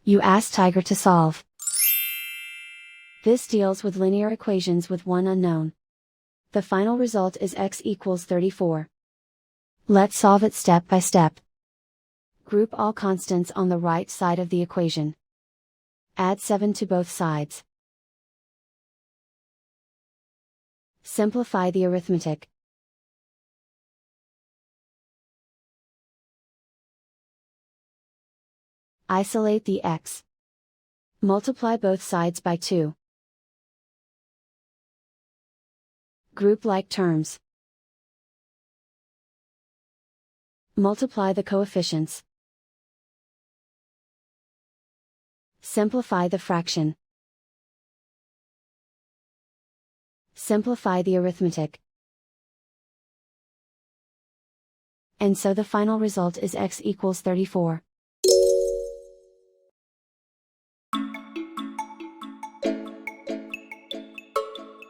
You ask Tiger to solve. This deals with linear equations with one unknown. The final result is x equals 34. Let's solve it step by step. Group all constants on the right side of the equation. Add 7 to both sides. Simplify the arithmetic. Isolate the x. Multiply both sides by 2. Group like terms. Multiply the coefficients. Simplify the fraction. Simplify the arithmetic. And so the final result is x equals 34.